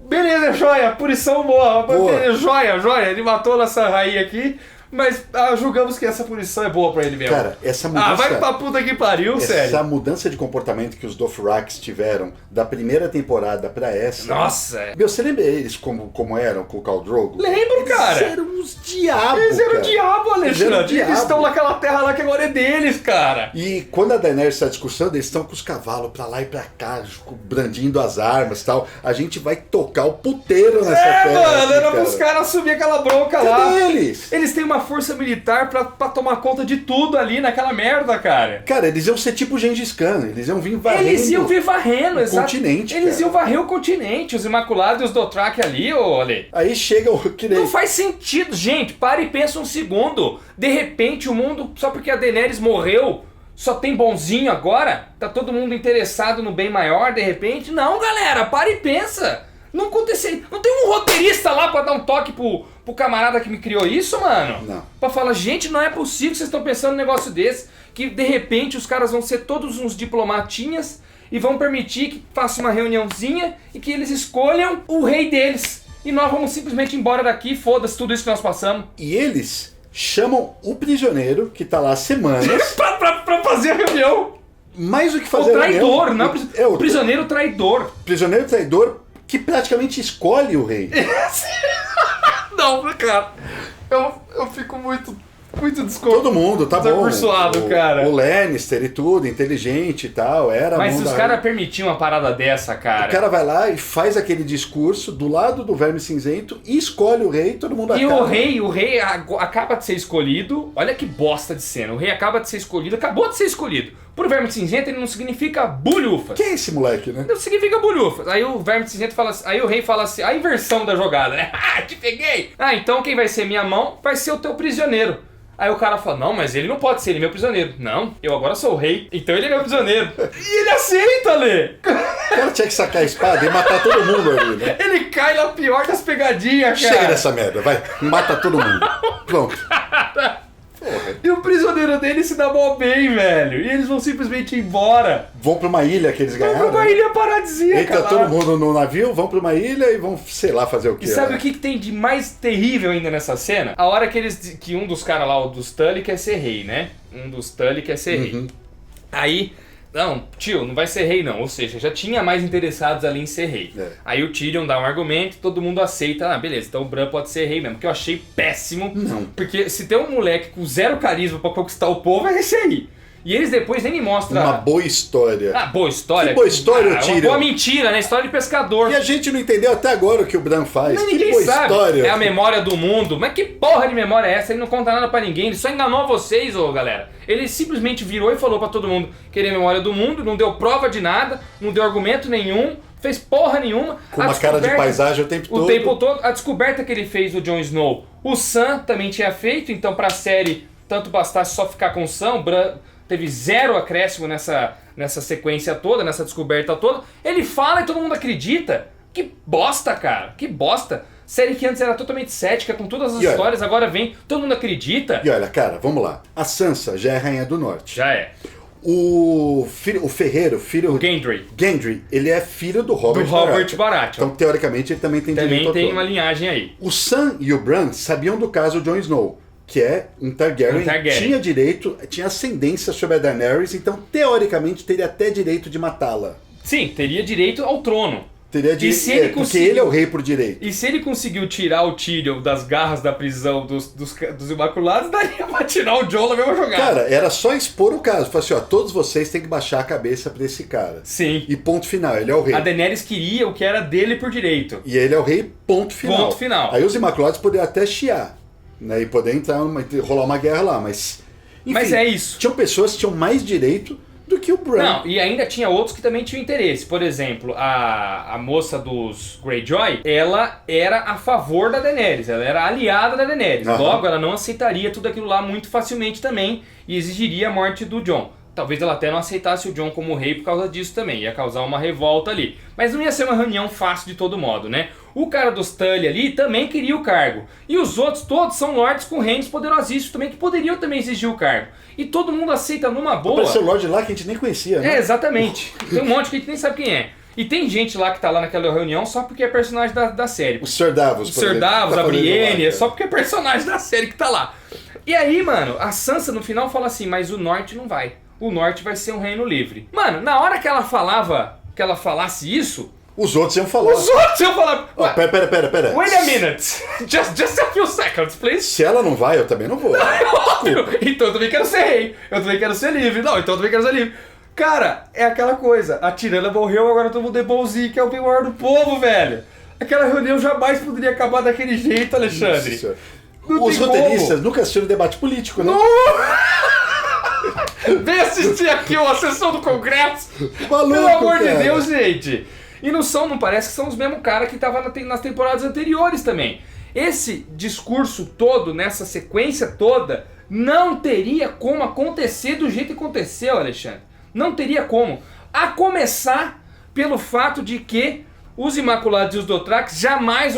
beleza, joia, punição boa. Joia, ele matou nossa rainha aqui. Mas julgamos que essa punição é boa pra ele mesmo. Cara, essa mudança... vai pra puta que pariu, sério. Essa mudança de comportamento que os Dothraki tiveram da primeira temporada pra essa... Nossa! Meu, você lembra eles como eram com o Khal Drogo? Lembro, cara! Eles eram uns diabos, Eles eram o diabo, Alexandre! Eles estão naquela terra lá que agora é deles, cara! E quando a Daenerys está discursando, eles estão com os cavalos pra lá e pra cá, brandindo as armas e tal. A gente vai tocar o puteiro nessa terra. Mano, era pros caras subir aquela bronca lá. Cadê eles? Eles têm uma força militar pra tomar conta de tudo ali naquela merda, cara. Cara, eles iam ser tipo Gengis Khan, eles iam vir varrendo. Eles iam vir varrendo, o continente, eles iam varrer o continente, os Imaculados e os Dothraki ali, ô Ale. Aí chega o... Não faz sentido, gente, para e pensa um segundo. De repente o mundo, só porque a Daenerys morreu, só tem bonzinho agora? Tá todo mundo interessado no bem maior, de repente? Não, galera, para e pensa. Não aconteceu. Não tem um roteirista lá pra dar um toque pro camarada que me criou isso, mano? Não. Pra falar, gente, não é possível que vocês estão pensando num negócio desse. Que de repente os caras vão ser todos uns diplomatinhas e vão permitir que faça uma reuniãozinha e que eles escolham o rei deles. E nós vamos simplesmente ir embora daqui, foda-se tudo isso que nós passamos. E eles chamam o prisioneiro, que tá lá há semanas... pra fazer a reunião. Mais do que fazer a reunião... O traidor, não o prisioneiro traidor. Prisioneiro traidor que praticamente escolhe o rei. Não, cara. Eu fico muito Todo mundo, tá bom. Cara. O Lannister e tudo, inteligente e tal, era... Mas se os caras permitiam uma parada dessa, cara... O cara vai lá e faz aquele discurso do lado do Verme Cinzento e escolhe o rei, todo mundo acaba. E o rei acaba de ser escolhido, olha que bosta de cena, o rei acaba de ser escolhido, acabou de ser escolhido. Pro Verme Cinzento ele não significa bulhufas. Quem é esse moleque, né? Não significa bulhufas. Aí o Verme Cinzento fala assim, aí o rei fala assim, a inversão da jogada, né? Te peguei! Então quem vai ser minha mão vai ser o teu prisioneiro. Aí o cara fala, não, mas ele não pode ser, ele é meu prisioneiro. Não, eu agora sou o rei, então ele é meu prisioneiro. E ele aceita, Lê! O cara tinha que sacar a espada e matar todo mundo ali, né? Ele cai na pior das pegadinhas, cara. Chega dessa merda, vai, mata todo mundo. Pronto. Porra. E o prisioneiro dele se dá mó bem, velho. E eles vão simplesmente embora. Vão pra uma ilha que eles ganharam. Vão pra uma ilha paradisíaca. Entra todo mundo no navio, vão pra uma ilha e vão, sei lá, fazer o quê. E sabe o que tem de mais terrível ainda nessa cena? A hora que um dos caras lá, o dos Tully, quer ser rei, né? Um dos Tully quer ser rei. Aí não, tio, não vai ser rei não. Ou seja, já tinha mais interessados ali em ser rei. Aí o Tyrion dá um argumento, todo mundo aceita. Beleza, então o Bran pode ser rei mesmo. Que eu achei péssimo. Não. Porque se tem um moleque com zero carisma pra conquistar o povo, é esse aí. E eles depois nem me mostram... Uma boa história. Boa história? Que boa história, Tyrion. Uma boa mentira, né? História de pescador. E a gente não entendeu até agora o que o Bran faz. Mas que ninguém boa sabe. história. É a memória do mundo. Mas que porra de memória é essa? Ele não conta nada pra ninguém. Ele só enganou vocês, galera. Ele simplesmente virou e falou pra todo mundo que ele é a memória do mundo, não deu prova de nada, não deu argumento nenhum, fez porra nenhuma. Com uma cara de paisagem o tempo todo. O tempo todo. A descoberta que ele fez do Jon Snow, o Sam também tinha feito, então pra série, tanto bastasse só ficar com o Sam, o Bran teve zero acréscimo nessa sequência toda, nessa descoberta toda. Ele fala e todo mundo acredita. Que bosta, cara. Que bosta. Série que antes era totalmente cética, com todas as histórias, agora vem, todo mundo acredita. E olha, cara, vamos lá. A Sansa já é rainha do norte. Já é. O Ferreiro, O Gendry, ele é filho do Robert Baratheon. Então, teoricamente, ele também tem direito ao trono. Também tem uma linhagem aí. O Sam e o Bran sabiam do caso Jon Snow, que é um Targaryen, tinha direito, tinha ascendência sobre a Daenerys, então teoricamente teria até direito de matá-la. Sim, teria direito ao trono. Teria direito, porque ele é o rei por direito. E se ele conseguiu tirar o Tyrion das garras da prisão dos Imaculados, daria pra tirar o Jon na mesma jogada. Cara, era só expor o caso. Falar assim, todos vocês têm que baixar a cabeça pra esse cara. Sim. E ponto final, ele é o rei. A Daenerys queria o que era dele por direito. E ele é o rei, ponto final. Ponto final. Aí os Imaculados poderiam até chiar, né, e poder entrar, rolar uma guerra lá, mas... Enfim, mas é isso. Tinham pessoas que tinham mais direito do que o Bran. Não, e ainda tinha outros que também tinham interesse. Por exemplo, a moça dos Greyjoy, ela era a favor da Daenerys, ela era aliada da Daenerys. Logo, ela não aceitaria tudo aquilo lá muito facilmente também e exigiria a morte do Jon. Talvez ela até não aceitasse o Jon como rei por causa disso também, ia causar uma revolta ali. Mas não ia ser uma reunião fácil de todo modo, né? O cara dos Tully ali também queria o cargo. E os outros todos são lords com reinos poderosíssimos também, que poderiam também exigir o cargo. E todo mundo aceita numa boa. Apareceu lord lá que a gente nem conhecia, né? É, exatamente. Tem um monte que a gente nem sabe quem é. E tem gente lá que tá lá naquela reunião só porque é personagem da série. O Sr. Davos, o Sr. Davos, a Brienne, é só porque é personagem da série que tá lá. E aí, mano, a Sansa no final fala assim, mas o norte não vai. O norte vai ser um reino livre. Mano, na hora que ela falasse isso... Os outros iam falar. Pera. Wait a minute. Just a few seconds, please. Se ela não vai, eu também não vou. Óbvio. Então eu também quero ser rei. Eu também quero ser livre. Não, então eu também quero ser livre. Cara, é aquela coisa. A tirana morreu, agora todo mundo é bonzinho, que é o bem maior do povo, velho. Aquela reunião jamais poderia acabar daquele jeito, Alexandre. Isso. Os roteiristas nunca assistiram debate político, né? Vem assistir aqui a sessão do Congresso. Maluco, pelo amor cara. de Deus, gente. E não parece que são os mesmos caras que estavam nas temporadas anteriores também. Esse discurso todo, nessa sequência toda, não teria como acontecer do jeito que aconteceu, Alexandre. Não teria como. A começar pelo fato de que os Imaculados e os Dothrax jamais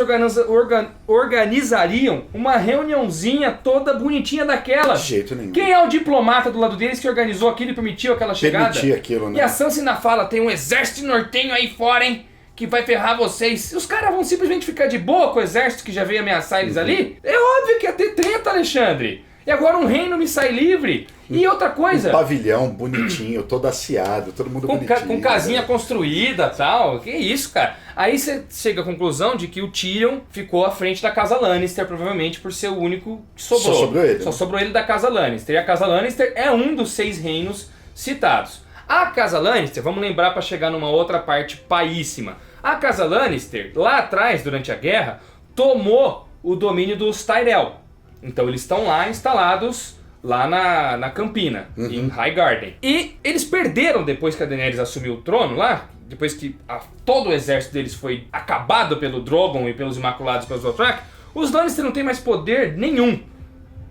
organizariam uma reuniãozinha toda bonitinha daquela. De jeito nenhum. Quem é o diplomata do lado deles que organizou aquilo e permitiu aquela chegada? Permitiu aquilo, né? E a Sansa ainda fala, tem um exército nortenho aí fora, hein? Que vai ferrar vocês. E os caras vão simplesmente ficar de boa com o exército que já veio ameaçar eles ali? É óbvio que ia ter treta, Alexandre. E agora um reino me sai livre. E outra coisa... Um pavilhão bonitinho, todo asseado, todo mundo bonitinho. Com casinha construída e tal. Que isso, cara. Aí você chega à conclusão de que o Tyrion ficou à frente da casa Lannister, provavelmente por ser o único que sobrou. Só sobrou ele. Só sobrou ele da casa Lannister. E a casa Lannister é um dos 6 reinos citados. A casa Lannister, vamos lembrar para chegar numa outra parte paíssima. A casa Lannister, lá atrás, durante a guerra, tomou o domínio dos Tyrell. Então eles estão lá instalados lá na Campina, em Highgarden. E eles perderam depois que a Daenerys assumiu o trono lá, depois que todo o exército deles foi acabado pelo Drogon e pelos Imaculados e pelos Dothraki, os Lannister não têm mais poder nenhum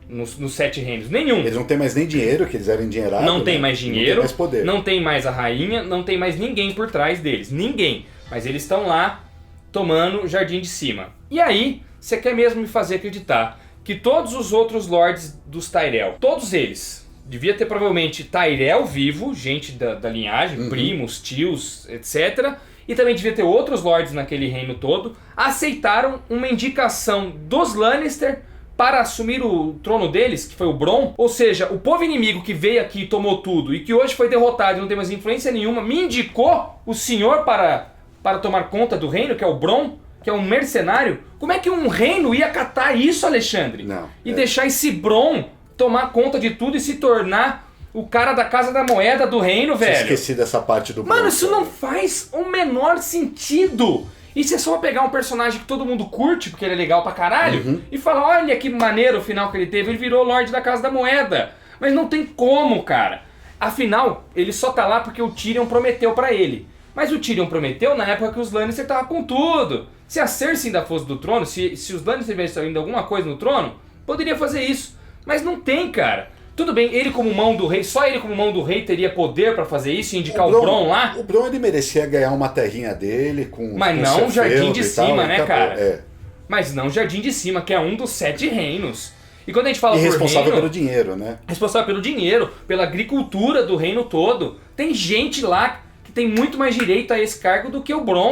nos 7 reinos, nenhum. Eles não têm mais nem dinheiro, que eles eram endinheirados. Não tem mais dinheiro, não tem mais poder. Não tem mais a rainha, não tem mais ninguém por trás deles, ninguém. Mas eles estão lá tomando o Jardim de Cima. E aí, você quer mesmo me fazer acreditar que todos os outros lords dos Tyrell, todos eles, devia ter provavelmente Tyrell vivo, gente da linhagem, primos, tios, etc. E também devia ter outros lords naquele reino todo, aceitaram uma indicação dos Lannister para assumir o trono deles, que foi o Bronn. Ou seja, o povo inimigo que veio aqui e tomou tudo, e que hoje foi derrotado e não tem mais influência nenhuma, me indicou o senhor para tomar conta do reino, que é o Bronn, que é um mercenário. Como é que um reino ia acatar isso, Alexandre? Não. E deixar esse Bronn tomar conta de tudo e se tornar o cara da Casa da Moeda do reino, velho? Esqueci dessa parte do Mano, Bronn, isso não faz o menor sentido. Isso é só pegar um personagem que todo mundo curte, porque ele é legal pra caralho, e falar, olha que maneiro o final que ele teve, ele virou Lorde da Casa da Moeda. Mas não tem como, cara. Afinal, ele só tá lá porque o Tyrion prometeu pra ele. Mas o Tyrion prometeu na época que os Lannister estavam com tudo. Se a Cersei ainda fosse do trono, se os Lannister tivessem ainda alguma coisa no trono, poderia fazer isso. Mas não tem, cara. Tudo bem, ele como mão do rei, só ele como mão do rei teria poder pra fazer isso e indicar o Bronn lá? O Bronn, ele merecia ganhar uma terrinha dele com... Mas com não o Jardim de e tal, Cima, né, cara? É. Mas não o Jardim de Cima, que é um dos 7 reinos. E quando a gente fala E por responsável reino, pelo dinheiro, né? responsável pelo dinheiro, pela agricultura do reino todo. Tem gente lá que tem muito mais direito a esse cargo do que o Bronn,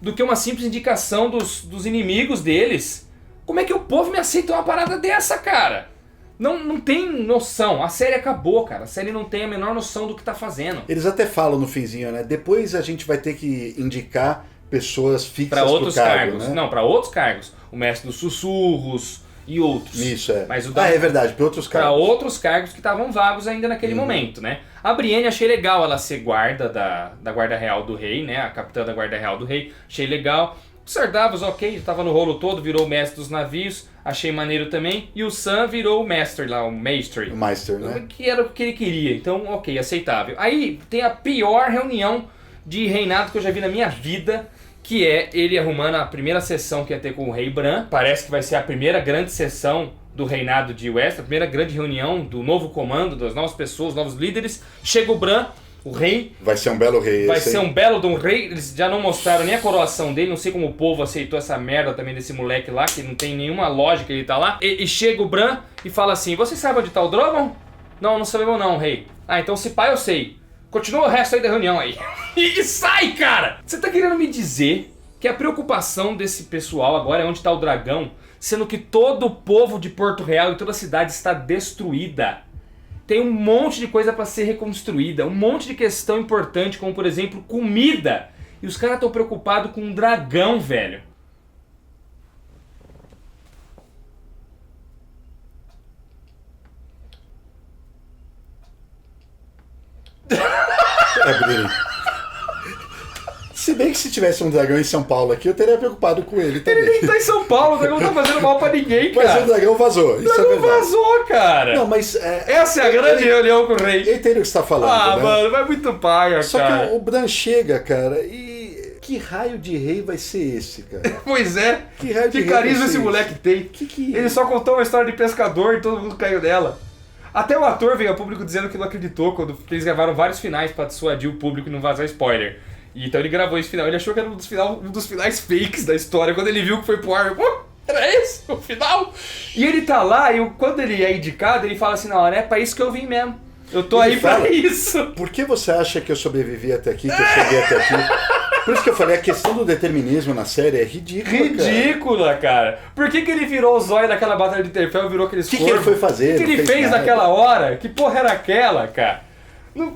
do que uma simples indicação dos inimigos deles. Como é que o povo me aceita uma parada dessa, cara? Não tem noção. A série acabou, cara. A série não tem a menor noção do que tá fazendo. Eles até falam no finzinho, né? Depois a gente vai ter que indicar pessoas fixas Pra outros pro cargo, cargos. né? Não, pra outros cargos. O Mestre dos Sussurros e outros. Isso, é. Mas o é verdade, para outros Pra cargos. outros cargos que estavam vagos ainda naquele momento, né? A Brienne achei legal ela ser guarda da Guarda Real do Rei, né? A capitã da Guarda Real do Rei. Achei legal. O Ser Davos, ok, tava no rolo todo, virou o mestre dos navios. Achei maneiro também. E o Sam virou o mestre lá, o Maestri. O Meister, né? Que era o que ele queria. Então, ok, aceitável. Aí tem a pior reunião de reinado que eu já vi na minha vida, que é ele arrumando a primeira sessão que ia ter com o Rei Bran. Parece que vai ser a primeira grande sessão do reinado de Westeros, a primeira grande reunião do novo comando, das novas pessoas, novos líderes. Chega o Bran, o rei. Vai ser um belo rei. Vai esse, ser hein? um belo de um rei. Eles já não mostraram nem a coroação dele. Não sei como o povo aceitou essa merda também desse moleque lá, que não tem nenhuma lógica ele tá lá. E chega o Bran e fala assim: você sabe onde tá o Drogon? Não, não sabemos não, rei. Ah, então se pá eu sei. Continua o resto aí da reunião aí. E sai, cara! Você tá querendo me dizer que a preocupação desse pessoal agora é onde tá o dragão, sendo que todo o povo de Porto Real e toda a cidade está destruída? Tem um monte de coisa pra ser reconstruída, um monte de questão importante, como por exemplo, comida. E os caras estão preocupados com um dragão, velho. É, Bruno. Se bem que se tivesse um dragão em São Paulo aqui, eu teria preocupado com ele também. Ele nem tá em São Paulo, o dragão não tá fazendo mal pra ninguém, Mas cara. o dragão vazou, isso O é dragão verdade. vazou, cara. Não, mas... Essa é a grande reunião com o rei. Eu entendo o que você tá falando, Ah, né? mano, vai muito paia, Só cara. que o Bran chega, cara, e... Que raio de rei vai ser esse, cara? Pois é. Que raio de Que rei carisma vai esse ser moleque tem. Que... Ele só contou uma história de pescador e todo mundo caiu nela. Até o ator veio ao público dizendo que não acreditou quando eles gravaram vários finais pra dissuadir o público e não vazar spoiler. E então ele gravou esse final. Ele achou que era um dos finais fakes da história. Quando ele viu que foi pro ar, era esse o final? E ele tá lá e quando ele é indicado, ele fala assim, não, é pra isso que eu vim mesmo. Eu tô Ele aí pra fala, isso. Por que você acha que eu sobrevivi até aqui, que eu cheguei até aqui? Por isso que eu falei, a questão do determinismo na série é ridícula, Ridícula, cara. Por que ele virou o zóio daquela batalha de Interfell e virou aqueles Que ele foi fazer? O que ele Não fez nada. naquela hora? Que porra era aquela, cara? Não,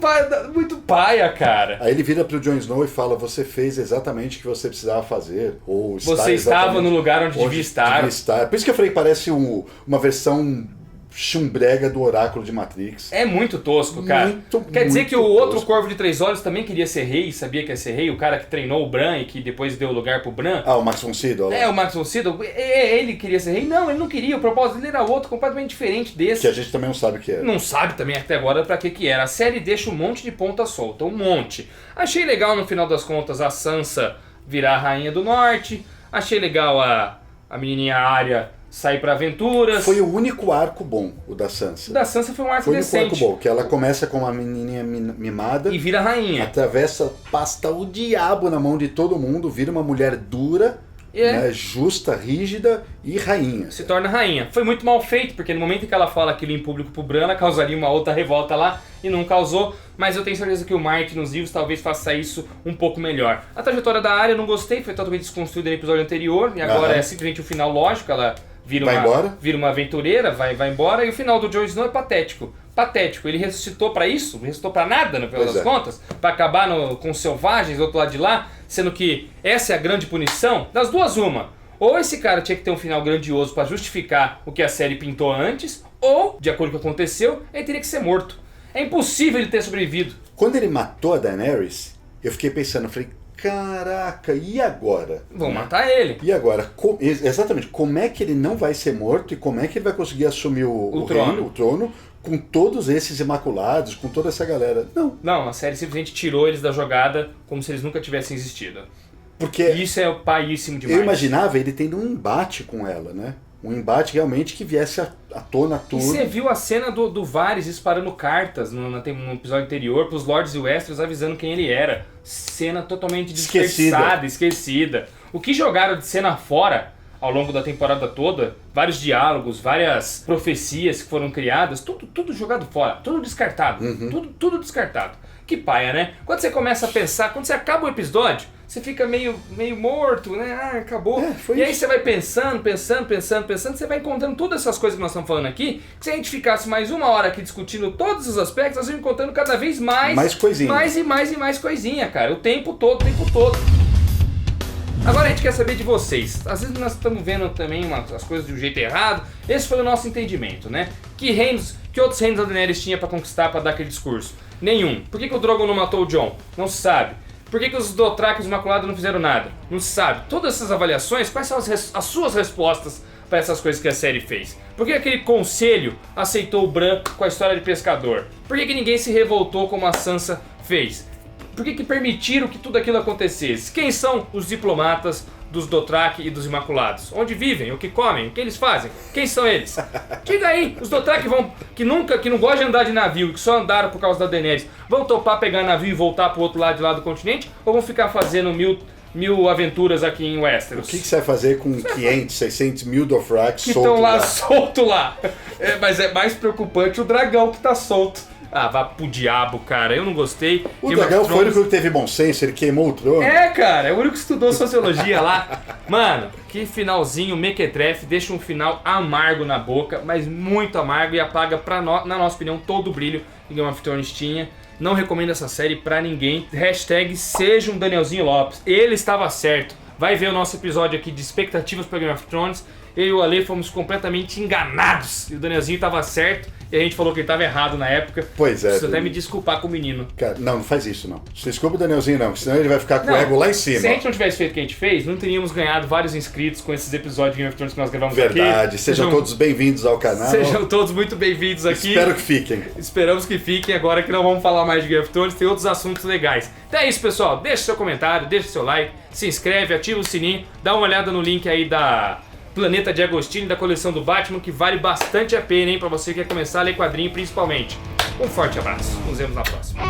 muito paia, cara. Aí ele vira pro Jon Snow e fala, você fez exatamente o que você precisava fazer. Ou está Você estava exatamente no lugar onde devia estar. Por isso que eu falei que parece uma versão chumbrega do Oráculo de Matrix. É muito tosco, cara. Quer dizer que o muito outro tosco. Corvo de Três Olhos também queria ser rei, sabia que ia ser rei? O cara que treinou o Bran e que depois deu lugar pro Bran? Ah, o Max von Sydow. É, o Max von Sydow, ele queria ser rei? Não, ele não queria, o propósito dele era outro, completamente diferente desse. Que a gente também não sabe o que é. Não sabe também até agora pra que era. A série deixa um monte de ponta solta, um monte. Achei legal no final das contas a Sansa virar a Rainha do Norte. Achei legal a menininha Arya sair pra aventuras. Foi o único arco bom, o da Sansa. O da Sansa foi um arco Foi o único decente. arco bom, que ela começa com uma menininha mimada, E vira rainha. atravessa, pasta o diabo na mão de todo mundo, vira uma mulher dura, né, justa, rígida e rainha. Se torna rainha. Foi muito mal feito, porque no momento em que ela fala aquilo em público pro Bran, ela causaria uma outra revolta lá, e não causou, mas eu tenho certeza que o Martin nos livros talvez faça isso um pouco melhor. A trajetória da Arya eu não gostei, foi totalmente desconstruída no episódio anterior, e agora é simplesmente o final lógico, ela Vira uma aventureira, vai embora, e o final do Jon Snow é patético. Patético. Ele ressuscitou pra isso? Ressuscitou pra nada, no final das contas? Pra acabar com os selvagens do outro lado de lá? Sendo que essa é a grande punição? Das duas, uma. Ou esse cara tinha que ter um final grandioso pra justificar o que a série pintou antes, ou, de acordo com o que aconteceu, ele teria que ser morto. É impossível ele ter sobrevivido. Quando ele matou a Daenerys, eu fiquei pensando, eu falei, caraca, e agora? Vão matar ele. E agora? Exatamente, como é que ele não vai ser morto e como é que ele vai conseguir assumir o trono com todos esses Imaculados, com toda essa galera? Não, a série simplesmente tirou eles da jogada como se eles nunca tivessem existido. Porque isso é paíssimo demais. Eu imaginava ele tendo um embate com ela, né? Um embate realmente que viesse à tona tudo. E você viu a cena do Varys disparando cartas no episódio anterior pros Lords e Westeros avisando quem ele era. Cena totalmente desperdiçada, esquecida. O que jogaram de cena fora ao longo da temporada toda, vários diálogos, várias profecias que foram criadas, tudo jogado fora, tudo descartado, tudo descartado. Que paia, né? Quando você começa a pensar, quando você acaba o episódio, você fica meio morto, né? Ah, acabou. E aí você vai pensando, você vai encontrando todas essas coisas que nós estamos falando aqui, que se a gente ficasse mais uma hora aqui discutindo todos os aspectos, nós vamos encontrando cada vez mais coisinha. Mais coisinha, cara. O tempo todo. Agora a gente quer saber de vocês. Às vezes nós estamos vendo também as coisas de um jeito errado. Esse foi o nosso entendimento, né? Que outros reinos a Daenerys tinha pra conquistar, pra dar aquele discurso? Nenhum. Por que o Drogon não matou o Jon? Não se sabe. Por que os Dothraki e os Imaculados não fizeram nada? Não se sabe. Todas essas avaliações, quais são as suas respostas para essas coisas que a série fez? Por que aquele conselho aceitou o Bran com a história de pescador? Por que ninguém se revoltou como a Sansa fez? Por que permitiram que tudo aquilo acontecesse? Quem são os diplomatas dos Dothraki e dos Imaculados? Onde vivem? O que comem? O que eles fazem? Quem são eles? Diga aí, os Dothraki que não gostam de andar de navio, que só andaram por causa da Daenerys, vão topar pegar navio e voltar pro outro lado de lá do continente? Ou vão ficar fazendo mil aventuras aqui em Westeros? O que você vai fazer com 500, 600 mil Dothraki que estão lá solto lá? Mas é mais preocupante o dragão que tá solto. Ah, vá pro diabo, cara. Eu não gostei. O dragão foi o único que teve bom senso, ele queimou o trono. É, cara, é o único que estudou sociologia lá. Mano, que finalzinho mequetrefe, deixa um final amargo na boca, mas muito amargo e apaga, na nossa opinião, todo o brilho que Game of Thrones tinha. Não recomendo essa série pra ninguém. Hashtag seja um Danielzinho Lopes. Ele estava certo. Vai ver o nosso episódio aqui de expectativas pra Game of Thrones. Eu e o Ale fomos completamente enganados. E o Danielzinho estava certo. E a gente falou que ele estava errado na época. Pois é. Preciso até me desculpar com o menino. Cara, não faz isso não. Desculpa o Danielzinho não, senão ele vai ficar com o ego lá em cima. Se a gente não tivesse feito o que a gente fez, não teríamos ganhado vários inscritos com esses episódios de Game of Thrones que nós gravamos aqui. Verdade. Sejam todos bem-vindos ao canal. Sejam todos muito bem-vindos aqui. Espero que fiquem. Esperamos que fiquem agora que não vamos falar mais de Game of Thrones, tem outros assuntos legais. Então é isso, pessoal. Deixa seu comentário, deixa seu like, se inscreve, ativa o sininho, dá uma olhada no link aí da Planeta de Agostini, da coleção do Batman, que vale bastante a pena, hein, pra você que quer começar a ler quadrinho principalmente. Um forte abraço, nos vemos na próxima.